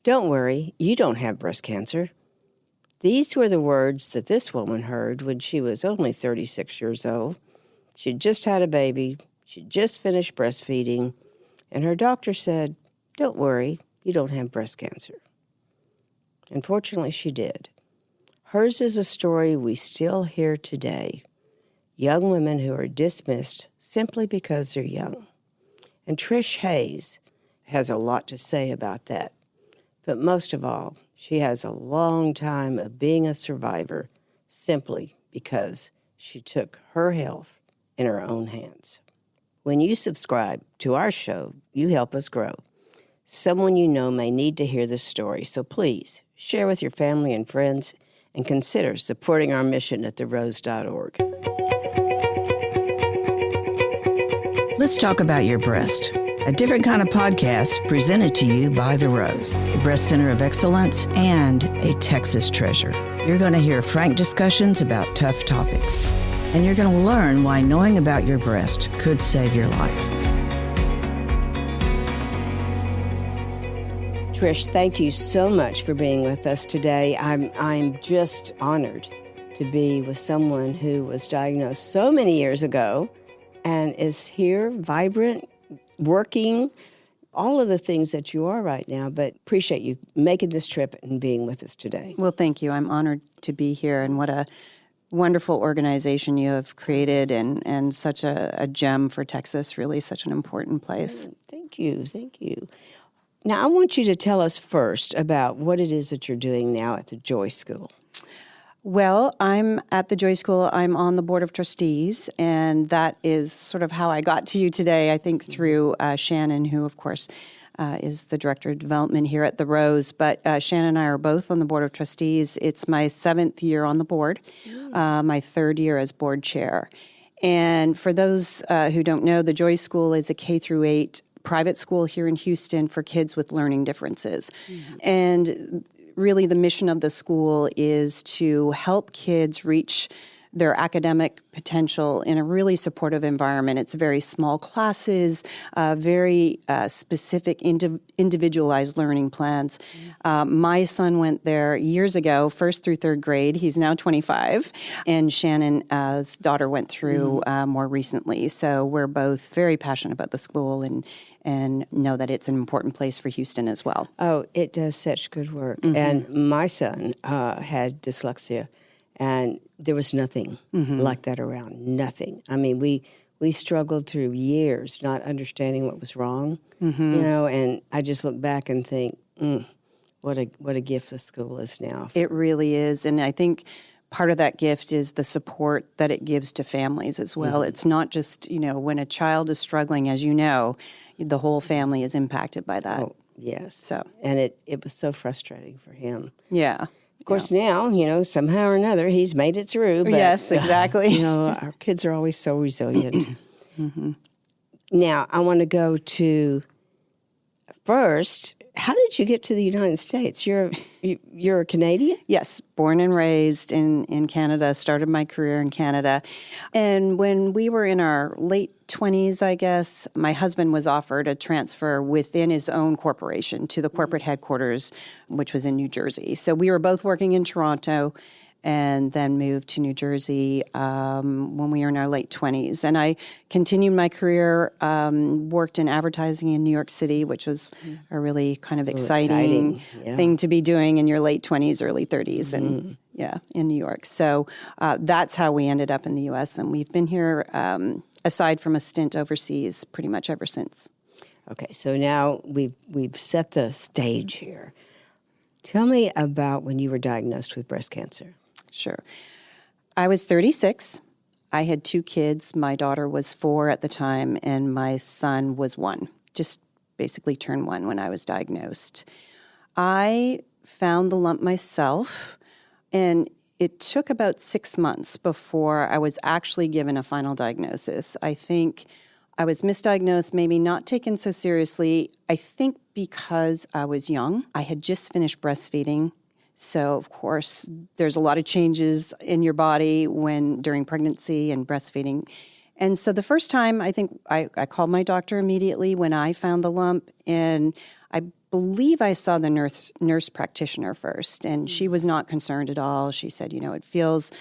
Don't worry, you don't have breast cancer. These were the words that this woman heard when she was only 36 years old. She'd just had a baby, she'd just finished breastfeeding, and her doctor said, don't worry, you don't have breast cancer. Unfortunately, she did. Hers is a story we still hear today. Young women who are dismissed simply because they're young. And Trish Hayes has a lot to say about that. But most of all, she has a long time of being a survivor simply because she took her health in her own hands. When you subscribe to our show, you help us grow. Someone you know may need to hear this story, so please share with your family and friends and consider supporting our mission at therose.org. Let's talk about your breast. A different kind of podcast presented to you by The Rose, a breast center of excellence and a Texas treasure. You're going to hear frank discussions about tough topics, and you're going to learn why knowing about your breast could save your life. Trish, thank you so much for being with us today. I'm just honored to be with someone who was diagnosed so many years ago and is here, vibrant, working, all of the things that you are right now, but appreciate you making this trip and being with us today. Well, thank you. I'm honored to be here, and what a wonderful organization you have created, and such a gem for Texas, really such an important place. Thank you. Now, I want you to tell us first about what it is that you're doing now at the Joy School. Well, I'm at the Joy School. I'm on the Board of Trustees, and that is sort of how I got to you today, I think, through Shannon, who, of course, is the Director of Development here at The Rose. But Shannon and I are both on the Board of Trustees. It's my 7th year on the board, my 3rd year as board chair. And for those who don't know, the Joy School is a K-8 private school here in Houston for kids with learning differences. Mm-hmm. And really, the mission of the school is to help kids reach their academic potential in a really supportive environment. It's very small classes, very specific individualized learning plans. My son went there years ago, 1st through 3rd grade. He's now 25. And Shannon's daughter went through more recently. So we're both very passionate about the school and know that it's an important place for Houston as well. Oh, it does such good work. Mm-hmm. And my son had dyslexia, and there was nothing like that around, nothing. I mean, we struggled through years not understanding what was wrong, and I just look back and think, what a gift the school is now. It really is, and I think part of that gift is the support that it gives to families as well. Mm-hmm. It's not just, when a child is struggling, as you know, the whole family is impacted by that. Oh, yes. So, and it was so frustrating for him. Yeah. Of course, now, somehow or another, he's made it through. But, yes, exactly. Our kids are always so resilient. Mm-hmm. Now, I want to go to first, how did you get to the United States? You're a Canadian? Yes, born and raised in Canada, started my career in Canada. And when we were in our late 20s, I guess, my husband was offered a transfer within his own corporation to the corporate headquarters, which was in New Jersey. So we were both working in Toronto and then moved to New Jersey when we were in our late 20s. And I continued my career, worked in advertising in New York City, which was a really kind of exciting thing to be doing in your late 20s, early 30s, and in New York. So that's how we ended up in the U.S., and we've been here, aside from a stint overseas, pretty much ever since. Okay, so now we've set the stage here. Tell me about when you were diagnosed with breast cancer. Sure. I was 36. I had 2 kids. My daughter was 4 at the time, and my son was 1, just basically turned 1 when I was diagnosed. I found the lump myself, and it took about 6 months before I was actually given a final diagnosis. I think I was misdiagnosed, maybe not taken so seriously. I think because I was young. I had just finished breastfeeding. So, of course, there's a lot of changes in your body during pregnancy and breastfeeding. And so the first time, I think I called my doctor immediately when I found the lump, and I believe I saw the nurse practitioner first, and she was not concerned at all. She said, it feels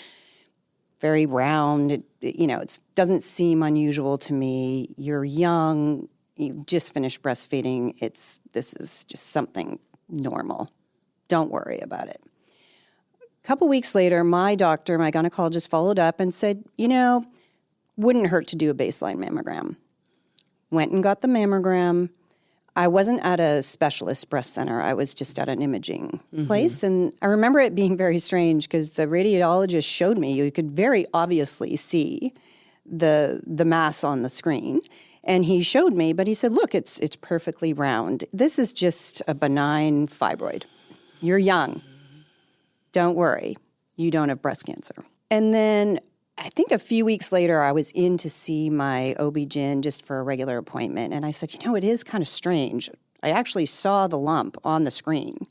very round. It doesn't seem unusual to me. You're young. You just finished breastfeeding. This is just something normal. Don't worry about it. A couple weeks later, my gynecologist, followed up and said, wouldn't hurt to do a baseline mammogram. Went and got the mammogram. I wasn't at a specialist breast center. I was just at an imaging place. And I remember it being very strange because the radiologist showed me, you could very obviously see the mass on the screen. And he showed me, but he said, look, it's perfectly round. This is just a benign fibroid. You're young. Don't worry. You don't have breast cancer. And then I think a few weeks later, I was in to see my OB-GYN just for a regular appointment. And I said, it is kind of strange. I actually saw the lump on the screen.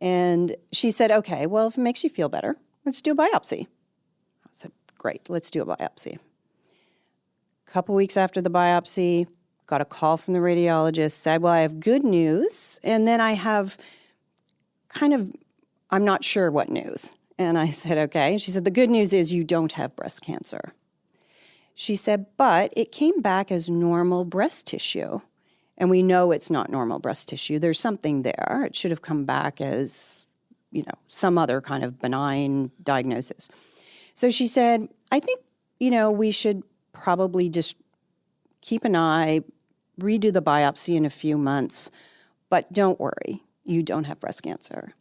And she said, okay, well, if it makes you feel better, let's do a biopsy. I said, great, let's do a biopsy. A couple weeks after the biopsy, got a call from the radiologist, said, well, I have good news. And then I have I'm not sure what news. And I said, okay. She said, the good news is you don't have breast cancer. She said, but it came back as normal breast tissue. And we know it's not normal breast tissue. There's something there. It should have come back as, some other kind of benign diagnosis. So she said, I think, we should probably just keep an eye, redo the biopsy in a few months, but don't worry, you don't have breast cancer.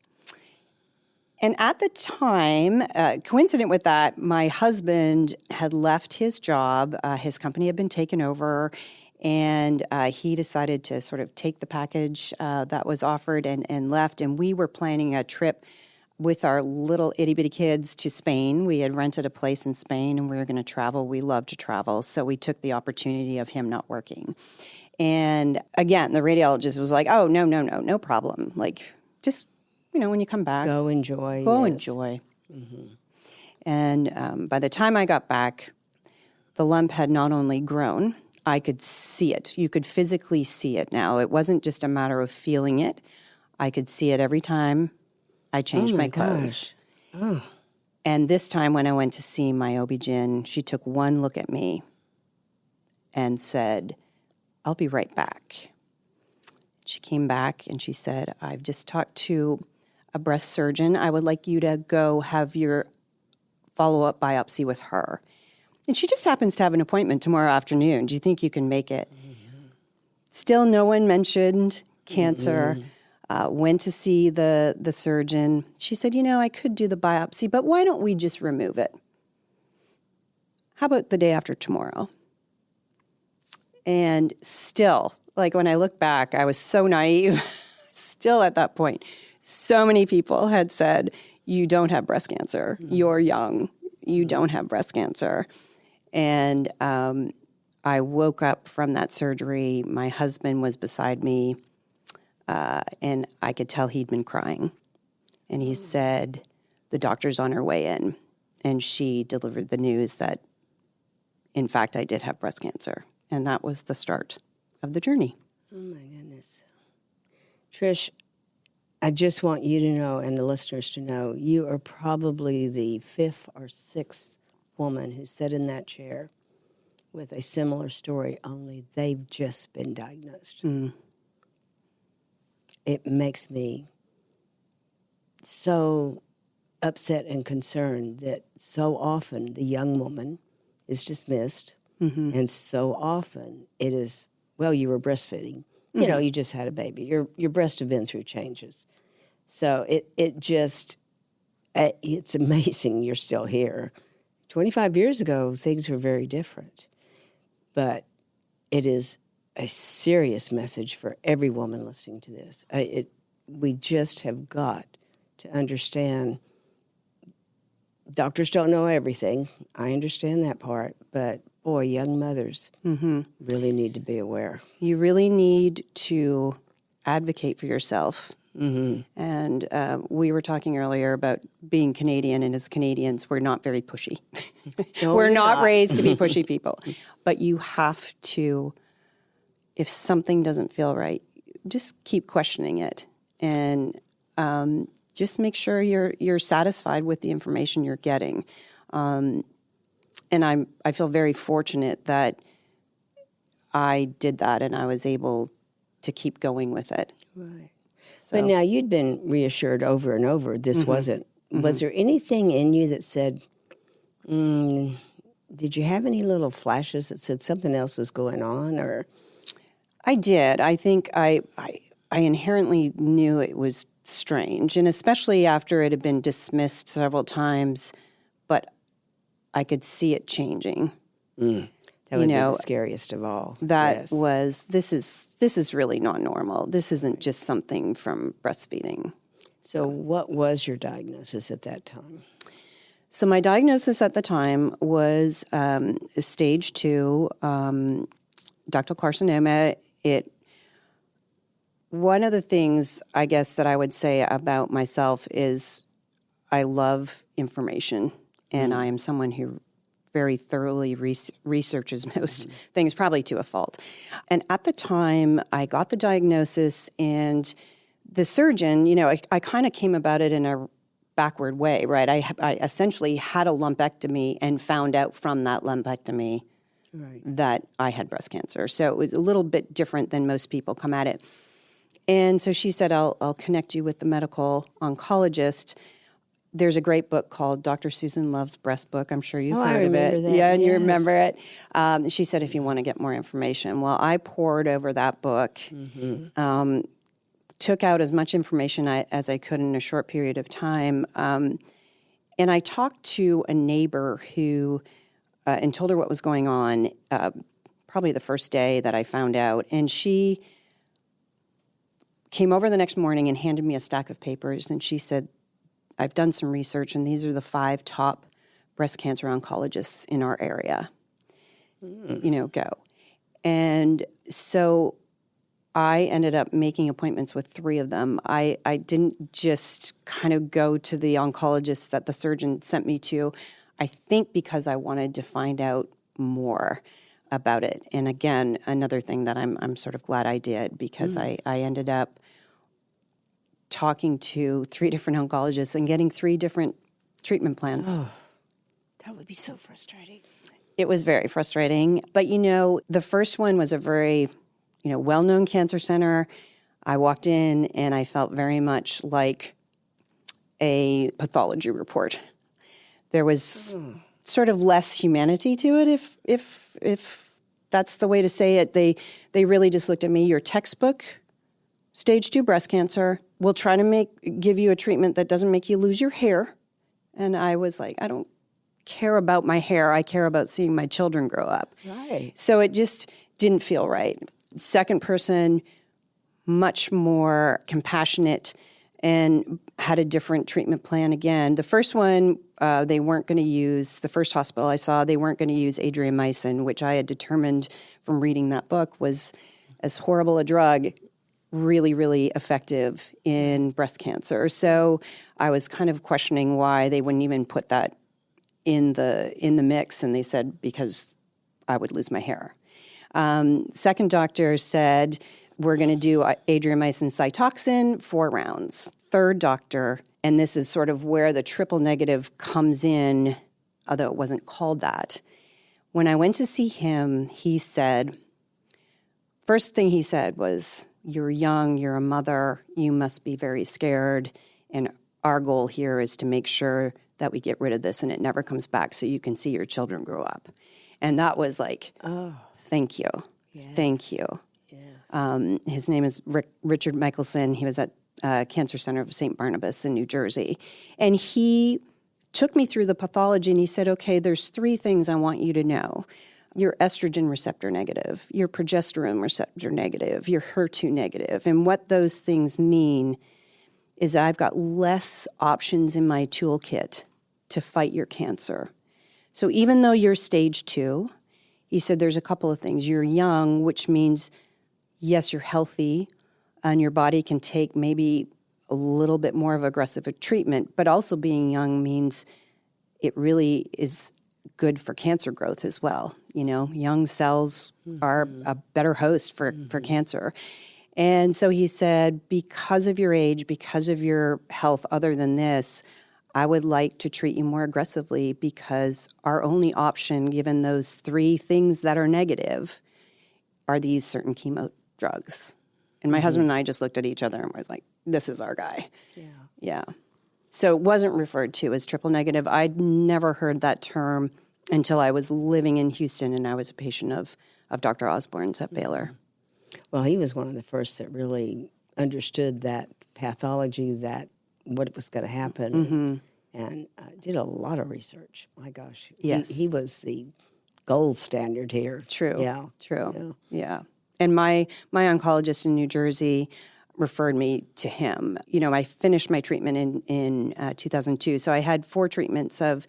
And at the time, coincident with that, my husband had left his job. His company had been taken over, and he decided to sort of take the package that was offered and left. And we were planning a trip with our little itty-bitty kids to Spain. We had rented a place in Spain, and we were going to travel. We love to travel, so we took the opportunity of him not working. And again, the radiologist was like, oh, no problem. Like, just when you come back. Go enjoy. Enjoy. Mm-hmm. And by the time I got back, the lump had not only grown, I could see it. You could physically see it now. It wasn't just a matter of feeling it. I could see it every time I changed my clothes. Oh. And this time when I went to see my OB-GYN, she took one look at me and said, I'll be right back. She came back and she said, I've just talked to a breast surgeon. I would like you to go have your follow-up biopsy with her. And she just happens to have an appointment tomorrow afternoon. Do you think you can make it? Mm-hmm. Still no one mentioned cancer. Went to see the surgeon. She said, I could do the biopsy, but why don't we just remove it? How about the day after tomorrow? And still, when I look back, I was so naive. Still at that point, so many people had said, you don't have breast cancer. You're young. You don't have breast cancer. And I woke up from that surgery. My husband was beside me, and I could tell he'd been crying. And he said, the doctor's on her way in. And she delivered the news that, in fact, I did have breast cancer. And that was the start of the journey. Oh, my goodness. Trish, I just want you to know, and the listeners to know, you are probably the fifth or sixth woman who sat in that chair with a similar story, only they've just been diagnosed. It makes me so upset and concerned that so often the young woman is dismissed, and so often it is, well, you were breastfeeding. You just had a baby. Your breasts have been through changes. So it's amazing you're still here. 25 years ago, things were very different. But it is a serious message for every woman listening to this. We just have got to understand doctors don't know everything. I understand that part. But, boy, young mothers really need to be aware. You really need to advocate for yourself. And we were talking earlier about being Canadian, and as Canadians, we're not very pushy. We're not raised to be pushy people. But you have to, if something doesn't feel right, just keep questioning it, and just make sure you're satisfied with the information you're getting. And I feel very fortunate that I did that, and I was able to keep going with it. Right. So, But now you'd been reassured over and over this wasn't. Was there anything in you that said, did you have any little flashes that said something else was going on? Or I did. I think I inherently knew it was strange, and especially after it had been dismissed several times, but I could see it changing. That would be the scariest of all. That was, this is really not normal. This isn't just something from breastfeeding. So what was your diagnosis at that time? So my diagnosis at the time was stage 2 ductal carcinoma. One of the things, I guess, that I would say about myself is I love information, and I am someone who very thoroughly researches most things, probably to a fault. And at the time, I got the diagnosis, and the surgeon, I kind of came about it in a backward way, right? I essentially had a lumpectomy and found out from that lumpectomy that I had breast cancer. So it was a little bit different than most people come at it. And so she said, I'll connect you with the medical oncologist. There's a great book called Dr. Susan Love's Breast Book. I'm sure you've heard of it. That. Yeah, and yes. you remember it. She said, if you want to get more information. Well, I poured over that book, took out as much information as I could in a short period of time. And I talked to a neighbor who, and told her what was going on, probably the first day that I found out. And she came over the next morning and handed me a stack of papers. And she said, I've done some research, and these are the 5 top breast cancer oncologists in our area. Go. And so I ended up making appointments with 3 of them. I didn't just kind of go to the oncologist that the surgeon sent me to, I think because I wanted to find out more about it. And again, another thing that I'm sort of glad I did, because I ended up talking to 3 different oncologists and getting 3 different treatment plans. Oh, that would be so frustrating. It was very frustrating. But, the first one was a very, well-known cancer center. I walked in and I felt very much like a pathology report. There was sort of less humanity to it, if that's the way to say it. They really just looked at me, your textbook, stage 2 breast cancer. We'll try to give you a treatment that doesn't make you lose your hair. And I was like, I don't care about my hair. I care about seeing my children grow up. Right. So it just didn't feel right. Second person, much more compassionate, and had a different treatment plan again. The first one, they weren't going to use, the first hospital I saw, they weren't going to use adriamycin, which I had determined from reading that book was as horrible a drug, really, really effective in breast cancer. So I was kind of questioning why they wouldn't even put that in the mix, and they said because I would lose my hair. Second doctor said, we're going to do adriamycin Cytoxin, 4 rounds. Third doctor, and this is sort of where the triple negative comes in, although it wasn't called that. When I went to see him, he said, first thing he said was, you're young, you're a mother, you must be very scared, and our goal here is to make sure that we get rid of this and it never comes back so you can see your children grow up. And that was like, thank you. Yes. Thank you. Yes. His name is Richard Michelson. He was at Cancer Center of St. Barnabas in New Jersey. And he took me through the pathology and he said, okay, there's 3 things I want you to know. You're estrogen receptor negative, you're progesterone receptor negative, you're HER2 negative. And what those things mean is that I've got less options in my toolkit to fight your cancer. So even though you're stage 2, he said there's a couple of things. You're young, which means, yes, you're healthy, and your body can take maybe a little bit more of aggressive a treatment, but also being young means it really is good for cancer growth as well. Young cells are a better host for cancer. And so he said, because of your age, because of your health other than this, I would like to treat you more aggressively because our only option, given those 3 things that are negative, are these certain chemo drugs. And my husband and I just looked at each other and was like, this is our guy. Yeah. So it wasn't referred to as triple negative. I'd never heard that term until I was living in Houston and I was a patient of Dr. Osborne's at Baylor. Well, he was one of the first that really understood that pathology, that what was going to happen, and did a lot of research. My gosh. Yes. He was the gold standard here. True. Yeah. True. Yeah. And my oncologist in New Jersey referred me to him. You know, I finished my treatment in 2002. So I had 4 treatments of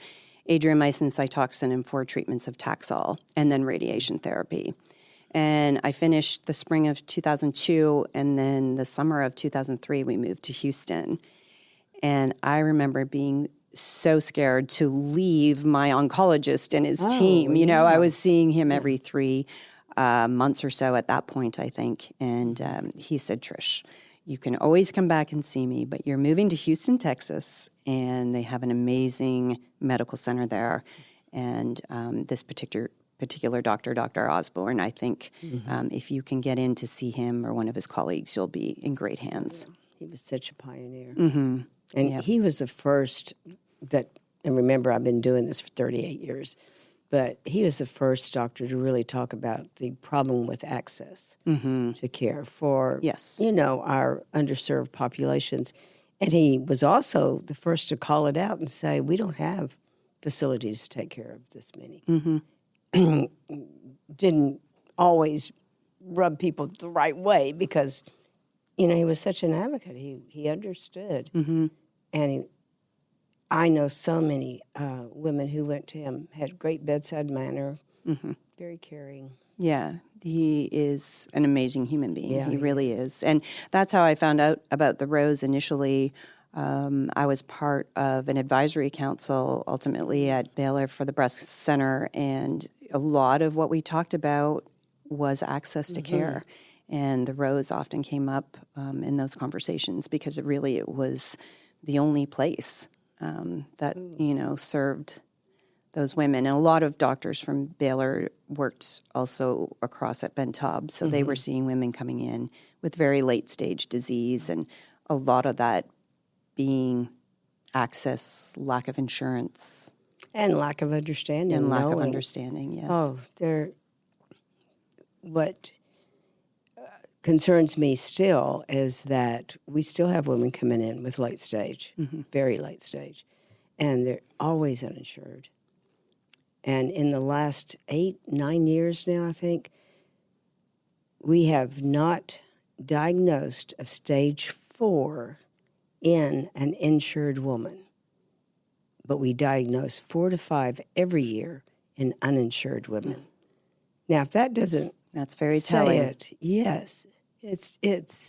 adriamycin, Cytoxan, and 4 treatments of Taxol, and then radiation therapy. And I finished the spring of 2002, and then the summer of 2003, we moved to Houston. And I remember being so scared to leave my oncologist and his team. You know, I was seeing him every 3 months or so at that point, I think. And he said, Trish, you can always come back and see me, but you're moving to Houston, Texas, and they have an amazing medical center there. And this particular doctor, Dr. Osborne, I think if you can get in to see him or one of his colleagues, you'll be in great hands. He was such a pioneer. And he was the first that, and remember, I've been doing this for 38 years, but he was the first doctor to really talk about the problem with access to care for, you know, our underserved populations. And he was also the first to call it out and say, we don't have facilities to take care of this many. Didn't always rub people the right way because, you know, he was such an advocate. He understood. And I know so many women who went to him, had great bedside manner, very caring. Yeah, he is an amazing human being. Yeah, he really is. And that's how I found out about the Rose initially. I was part of an advisory council ultimately at Baylor for the Breast Center, and a lot of what we talked about was access to care. And the Rose often came up in those conversations because it was the only place that, you know, served those women. And a lot of doctors from Baylor worked also across at Ben Taub, so they were seeing women coming in with very late-stage disease, and a lot of that being access, lack of insurance. And lack of understanding. And lack of understanding, yes. Oh, what concerns me still is that we still have women coming in with late stage, very late stage, and they're always uninsured. And in the last 8-9 years now, I think, we have not diagnosed a stage 4 in an insured woman, but we diagnose 4 to 5 every year in uninsured women. Now, if that doesn't That's very telling. Yes, it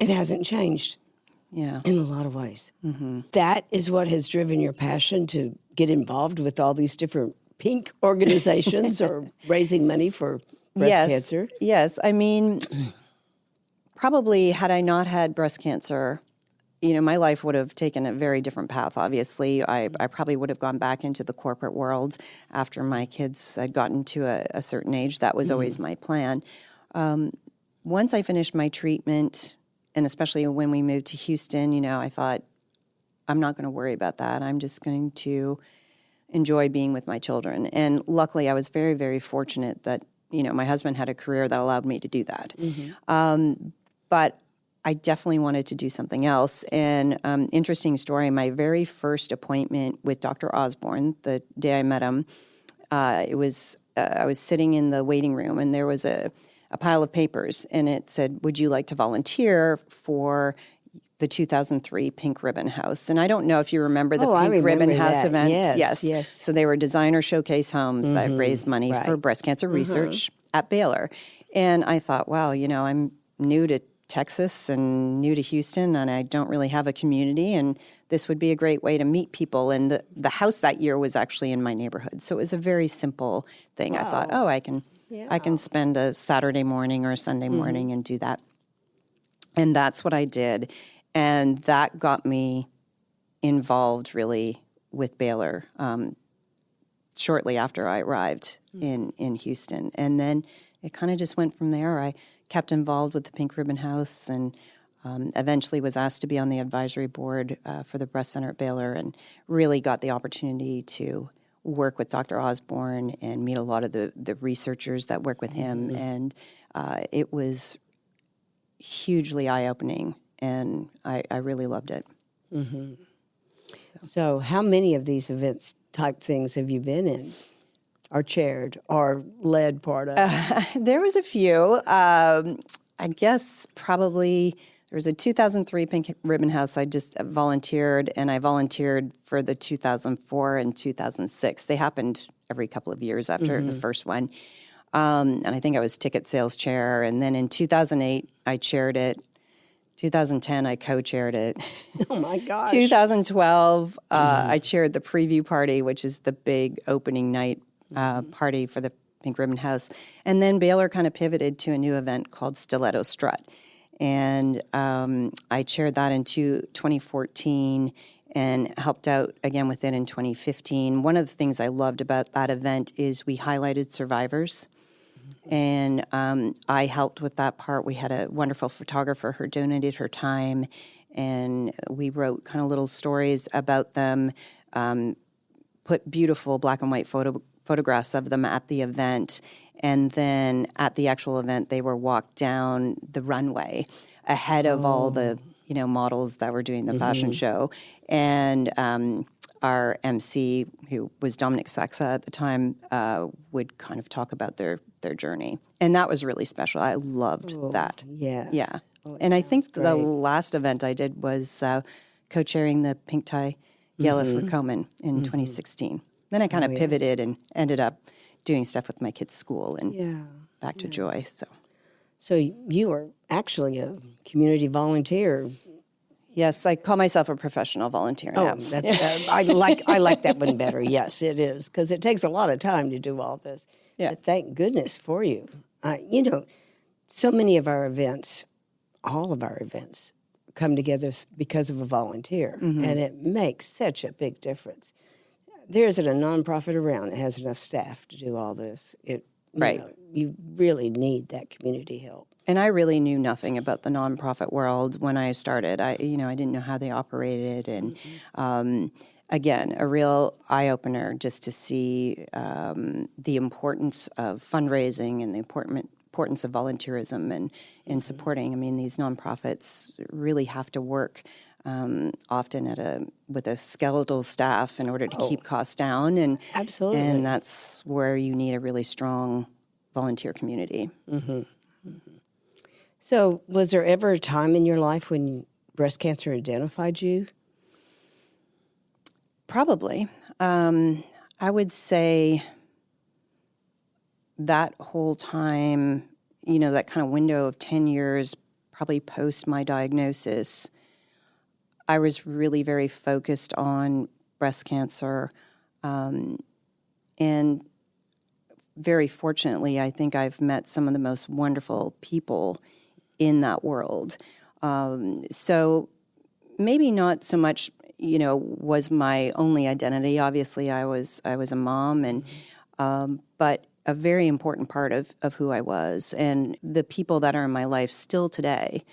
hasn't changed. Yeah. In a lot of ways. That is what has driven your passion to get involved with all these different pink organizations or raising money for breast cancer. Yes. I mean, probably had I not had breast cancer, you know, my life would have taken a very different path, obviously. I probably would have gone back into the corporate world after my kids had gotten to a certain age. That was always my plan. Once I finished my treatment, and especially when we moved to Houston, you know, I thought, I'm not going to worry about that. I'm just going to enjoy being with my children. And luckily, I was very, very fortunate that, you know, my husband had a career that allowed me to do that. But I definitely wanted to do something else. And interesting story, my very first appointment with Dr. Osborne, the day I met him, I was sitting in the waiting room, and there was a pile of papers, and it said, would you like to volunteer for the 2003 Pink Ribbon House? And I don't know if you remember the Pink Ribbon House events. Yes. So they were designer showcase homes that raised money for breast cancer research at Baylor. And I thought, wow, you know, I'm new to Texas and new to Houston, and I don't really have a community, and this would be a great way to meet people. And the house that year was actually in my neighborhood. So it was a very simple thing. I thought, I can I can spend a Saturday morning or a Sunday morning and do that. And that's what I did. And that got me involved really with Baylor shortly after I arrived in Houston. And then it kind of just went from there. I kept involved with the Pink Ribbon House and eventually was asked to be on the advisory board for the breast center at Baylor, and really got the opportunity to work with Dr. Osborne and meet a lot of the researchers that work with him. And it was hugely eye-opening, and I really loved it. So how many of these events type things have you been in or chaired or led part of? There was a few. I guess probably there was a 2003 Pink Ribbon House I just volunteered, and I volunteered for the 2004 and 2006. They happened every couple of years after the first one. And I think I was ticket sales chair. And then in 2008, I chaired it. 2010, I co-chaired it. Oh, my gosh. 2012, I chaired the preview party, which is the big opening night party for the Pink Ribbon House. And then Baylor kind of pivoted to a new event called Stiletto Strut. And I chaired that in 2014 and helped out again with it in 2015. One of the things I loved about that event is we highlighted survivors. And I helped with that part. We had a wonderful photographer who donated her time, and we wrote kind of little stories about them, put beautiful black and white photographs of them at the event. And then at the actual event, they were walked down the runway ahead of all the models that were doing the fashion show. And our MC, who was Dominic Saxa at the time, would kind of talk about their journey. And that was really special. I loved that. Yes. Yeah. Oh, and I think great. the last event I did was co-chairing the Pink Tie Gala for Komen in 2016. Then I kind of pivoted and ended up doing stuff with my kids' school and back to Joy. So you are actually a community volunteer. Yes, I call myself a professional volunteer now. Oh, that's, I like that one better. Yes, it is, because it takes a lot of time to do all this. Yeah. But thank goodness for you. So many of our events, all of our events, come together because of a volunteer, and it makes such a big difference. There isn't a nonprofit around that has enough staff to do all this. You really need that community help. And I really knew nothing about the nonprofit world when I started. I didn't know how they operated, and again, a real eye opener just to see the importance of fundraising and the importance of volunteerism and in supporting. I mean, these nonprofits really have to work often with a skeletal staff in order to keep costs down, and Absolutely. and that's where you need a really strong volunteer community. So, was there ever a time in your life when breast cancer identified you? Probably. I would say that whole time, that kind of window of 10 years, probably post my diagnosis, I was really very focused on breast cancer. And very fortunately, I think I've met some of the most wonderful people in that world. So maybe not so much, was my only identity. Obviously, I was a mom, and but a very important part of who I was. And the people that are in my life still today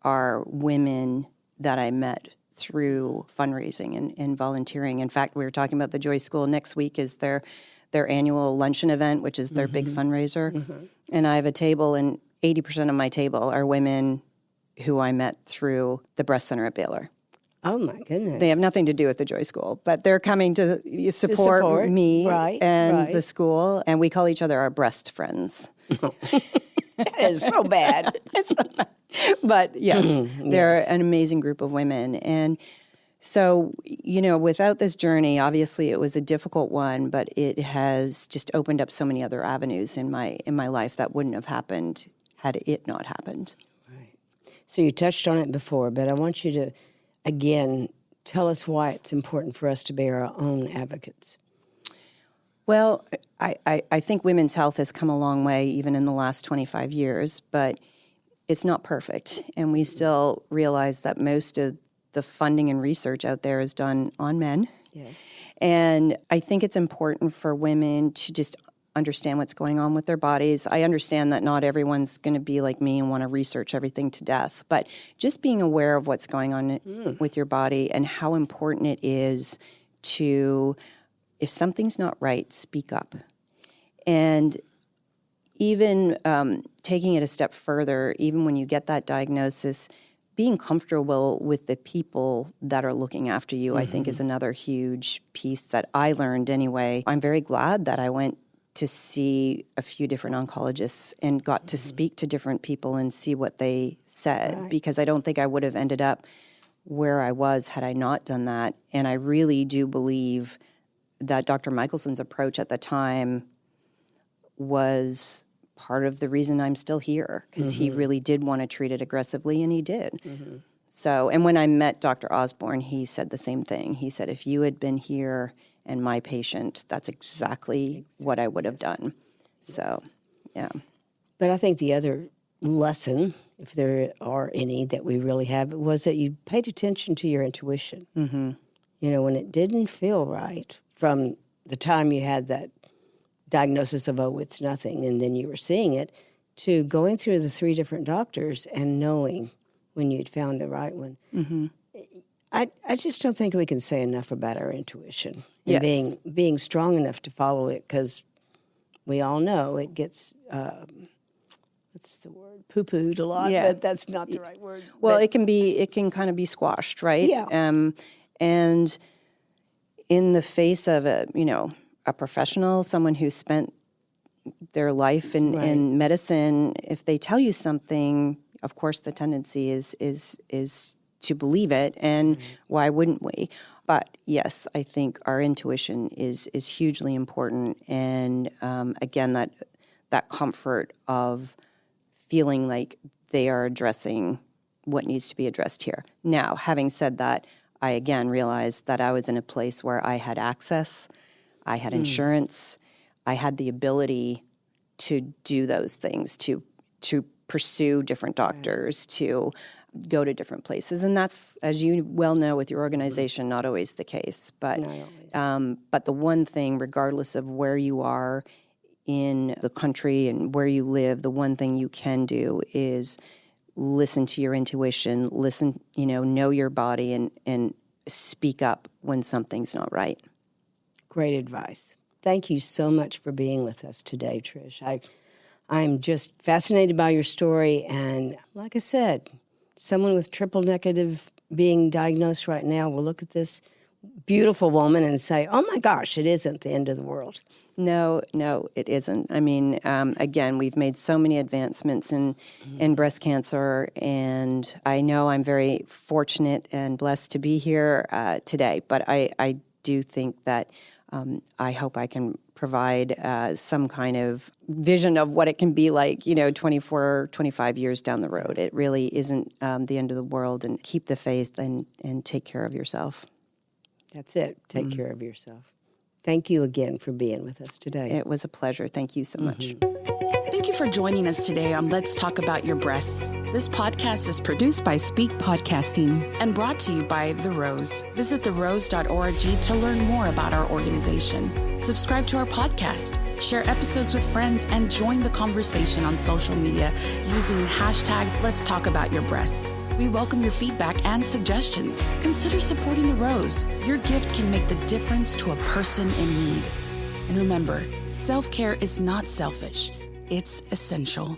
are women that I met through fundraising and volunteering. In fact, we were talking about the Joy School. Next week is their annual luncheon event, which is their big fundraiser. And I have a table, and 80% of my table are women who I met through the breast center at Baylor. Oh, my goodness. They have nothing to do with the Joy School, but they're coming to support me and the school, and we call each other our breast friends. That is so bad. But yes, they're an amazing group of women. And so, without this journey, obviously it was a difficult one, but it has just opened up so many other avenues in my life that wouldn't have happened had it not happened. Right. So you touched on it before, but I want you to, again, tell us why it's important for us to be our own advocates. Well, I think women's health has come a long way even in the last 25 years, but it's not perfect. And we still realize that most of the funding and research out there is done on men. Yes. And I think it's important for women to just understand what's going on with their bodies. I understand that not everyone's going to be like me and want to research everything to death, but just being aware of what's going on with your body and how important it is to, if something's not right, speak up. And even taking it a step further, even when you get that diagnosis, being comfortable with the people that are looking after you, I think is another huge piece that I learned anyway. I'm very glad that I went to see a few different oncologists and got to speak to different people and see what they said, because I don't think I would have ended up where I was had I not done that. And I really do believe that Dr. Michelson's approach at the time was part of the reason I'm still here, because he really did want to treat it aggressively, and he did. So, and when I met Dr. Osborne, he said the same thing. He said, if you had been here and my patient, that's exactly what I would have done. So, yeah. But I think the other lesson, if there are any that we really have, was that you paid attention to your intuition. You know, when it didn't feel right from the time you had that diagnosis of, oh, it's nothing, and then you were seeing it, to going through the 3 different doctors and knowing when you'd found the right one. I just don't think we can say enough about our intuition and being strong enough to follow it, because we all know it gets, what's the word, poo-pooed a lot, but that's not the right word. Well, it can kind of be squashed, right? Yeah. And in the face of a professional, someone who spent their life in medicine, if they tell you something, of course the tendency is to believe it, and why wouldn't we? But yes, I think our intuition is hugely important, and again, that comfort of feeling like they are addressing what needs to be addressed here. Now, having said that, I again realized that I was in a place where I had access, I had insurance, I had the ability to do those things, to pursue different doctors, to go to different places. And that's, as you well know with your organization, not always the case. But, but the one thing, regardless of where you are in the country and where you live, the one thing you can do is listen to your intuition, know your body, and speak up when something's not right. Great advice. Thank you so much for being with us today, Trish. I'm just fascinated by your story, and like I said, someone with triple negative being diagnosed right now will look at this beautiful woman and say, oh my gosh, it isn't the end of the world. No, it isn't. I mean, again, we've made so many advancements in breast cancer, and I know I'm very fortunate and blessed to be here today, but I do think that I hope I can provide some kind of vision of what it can be like, 24, 25 years down the road. It really isn't the end of the world, and keep the faith and take care of yourself. That's it. Take care of yourself. Thank you again for being with us today. It was a pleasure. Thank you so much. Thank you for joining us today on Let's Talk About Your Breasts. This podcast is produced by Speak Podcasting and brought to you by The Rose. Visit therose.org to learn more about our organization. Subscribe to our podcast, share episodes with friends, and join the conversation on social media using hashtag Let's Talk About Your Breasts. We welcome your feedback and suggestions. Consider supporting The Rose. Your gift can make the difference to a person in need. And remember, self-care is not selfish. It's essential.